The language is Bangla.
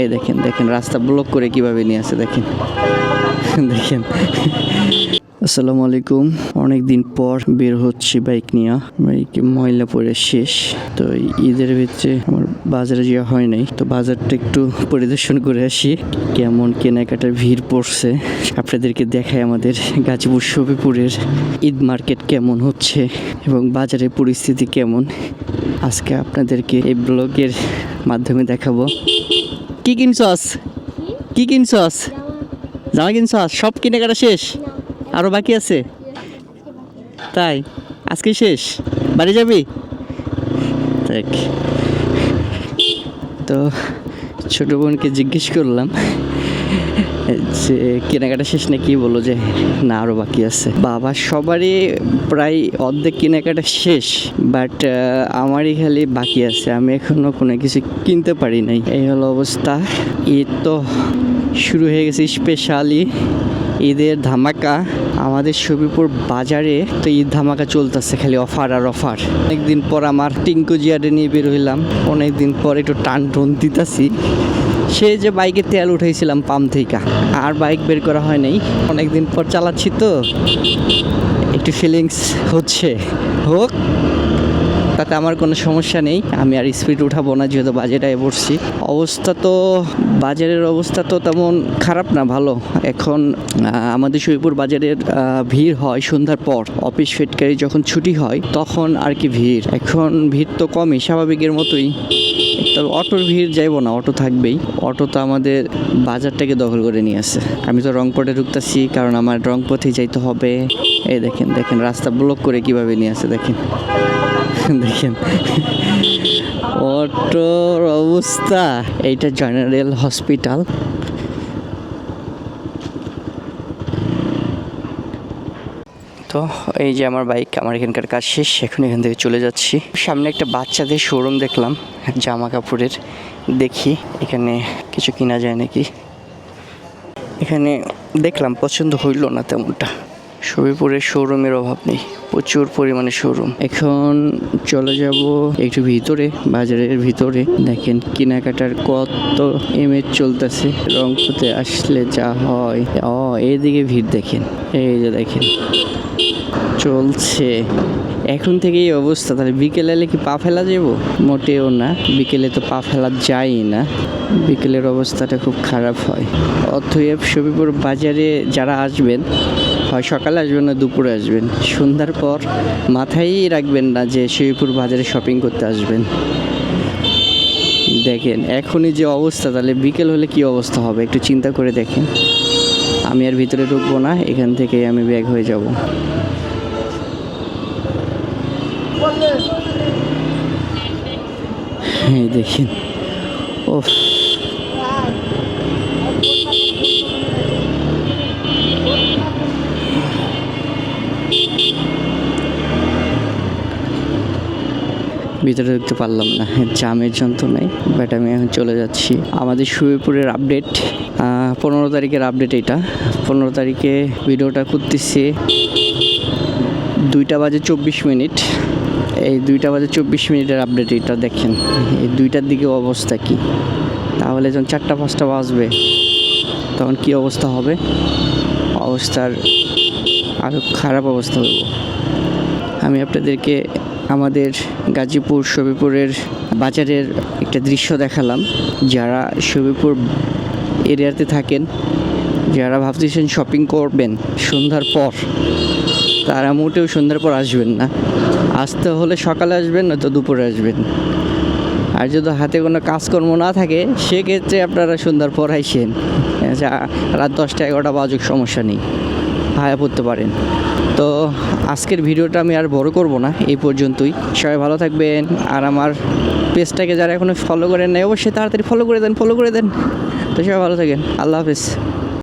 এই দেখেন দেখেন রাস্তা ব্লক করে কিভাবে নিয়ে আসে দেখেন দেখেন। আসসালামু আলাইকুম। অনেক দিন পর বের হচ্ছি বাইক নিয়ে। বাইকে ময়লা পড়ে শেষ। তো ঈদের ভিতরে আমার বাজারে যাওয়া হয় নাই, তো বাজারটা একটু পরিদর্শন করে আসি কেমন কেনাকাটার ভিড় পড়ছে। আপনাদেরকে দেখায় আমাদের গাজীপুর শফিপুরের ঈদ মার্কেট কেমন হচ্ছে এবং বাজারের পরিস্থিতি কেমন। আজকে আপনাদেরকে এই ব্লগের মাধ্যমে দেখাবো। কি কিনছস? কি কিনছস? জামা কিনছস? সব কেনাকাটা শেষ? আরও বাকি আছে? তাই আজকে শেষ? বাড়ি যাবি? দেখ, তো ছোটো বোনকে জিজ্ঞেস করলাম যে কেনাকাটা শেষ নাকি, বললো যে না আরও বাকি আছে। বাবা সবারই প্রায় অর্ধেক কেনাকাটা শেষ, বাট আমারই খালি বাকি আছে। আমি এখনও কোনো কিছু কিনতে পারি নাই। এই হলো অবস্থা। ঈদ তো শুরু হয়ে গেছে, স্পেশালি ঈদের ধামাকা আমাদের শফিপুর বাজারে। তো ঈদ ধামাকা চলতেছে, খালি অফার আর অফার। অনেকদিন পর আমার টিঙ্কু জিয়ারে নিয়ে বের হইলাম, অনেকদিন পর একটু টান টন দিতেছি। সে যে বাইকে তেল উঠাইছিলাম পাম্প থেকে, আর বাইক বের করা হয় নাই। অনেকদিন পর চালাচ্ছি তো একটু ফিলিংস হচ্ছে, হোক তাতে আমার কোনো সমস্যা নেই। আমি আর স্পিড উঠাবো না, যেহেতু বাজেটায় পড়ছি। অবস্থা তো বাজারের অবস্থা তো তেমন খারাপ না, ভালো। এখন আমাদের শফিপুর বাজারের ভিড় হয় সন্ধ্যার পর, অফিস ফেটকারি যখন ছুটি হয় তখন আর কি ভিড়। এখন ভিড় তো কমই, স্বাভাবিকের মতোই। তবে অটোর ভিড় যাইব না, অটো থাকবেই। অটো তো আমাদের বাজারটাকে দখল করে নিয়ে আসে। আমি তো রংপথে ঢুকতেছি, কারণ আমার রংপথে যাইতে হবে। এই দেখেন দেখেন রাস্তা ব্লক করে কিভাবে নিয়ে আসে দেখেন দেখেন অটোর অবস্থা। এইটা জেনারেল হসপিটাল। তো এই যে আমার বাইক, আমার এখানকার কাজ শেষ, এখন এখান থেকে চলে যাচ্ছি। সামনে একটা বাচ্চাদের শোরুম দেখলাম জামা কাপড়ের, দেখি এখানে কিছু কিনা যায় নাকি। এখানে দেখলাম, পছন্দ হইল না তেমনটা। শফিপুরের শোরুমের অভাব নেই, প্রচুর পরিমাণে শোরুম। এখন চলে যাব একটু ভিতরে, বাজারের ভিতরে। দেখেন কেনাকাটার কত ইমেজ চলতেছে। রংপুরে আসলে যা হয়, এইদিকে ভিড় দেখেন, এই যে দেখেন চলছে এখন থেকেই এই অবস্থা। তাহলে বিকেলে এলে কি পা ফেলা যাব? মোটেও না, বিকেলে তো পা ফেলা যায় না, বিকেলের অবস্থাটা খুব খারাপ হয়। অতএব শফিপুর বাজারে যারা আসবেন, হয় সকালে আসবেন না দুপুরে আসবেন, সন্ধ্যার পর মাথায় রাখবেন না যে শফিপুর বাজারে শপিং করতে আসবেন। দেখেন এখনই যে অবস্থা, তাহলে বিকেল হলে কি অবস্থা হবে একটু চিন্তা করে দেখেন। আমি আর ভিতরে ঢুকবো না, এখান থেকে আমি ব্যাক হয়ে যাব। হ্যাঁ দেখেন, ওফ ভিতরে ঢুকতে পারলাম না, জামের যন্ত্রণায়। বাট আমি এখন চলে যাচ্ছি। আমাদের শফিপুরের আপডেট 15 তারিখের আপডেট। এটা 15 তারিখে ভিডিওটা করতেছি 2:24। এই 2:24 আপডেট এটা দেখেন। এই 2টার দিকে অবস্থা কি, তাহলে যখন 4টা-5টা বাজবে তখন কি অবস্থা হবে? অবস্থার আরও খারাপ অবস্থা হইব। আমি আপনাদেরকে আমাদের গাজীপুর শফিপুরের বাজারের একটা দৃশ্য দেখালাম। যারা শফিপুর এরিয়াতে থাকেন, যারা ভাবতেছেন শপিং করবেন সন্ধ্যার পর, তারা মোটেও সন্ধ্যার পর আসবেন না। আসতে হলে সকালে আসবেন, নয়তো দুপুরে আসবেন। আর যদি হাতে কোনো কাজকর্ম না থাকে, সেক্ষেত্রে আপনারা সন্ধ্যার পর আইসেন। রাত 10টা-11টা বাজুক, সমস্যা নেই, হায়া পড়তে পারেন। তো আজকের ভিডিওটা আমি আর বড় করব না, এই পর্যন্তই। সবাই ভালো থাকবেন। আর আমার পেজটাকে যারা এখনো ফলো করেন নাই, অবশ্যই তাড়াতাড়ি ফলো করে দেন। তো সবাই ভালো থাকেন, আল্লাহ হাফেজ।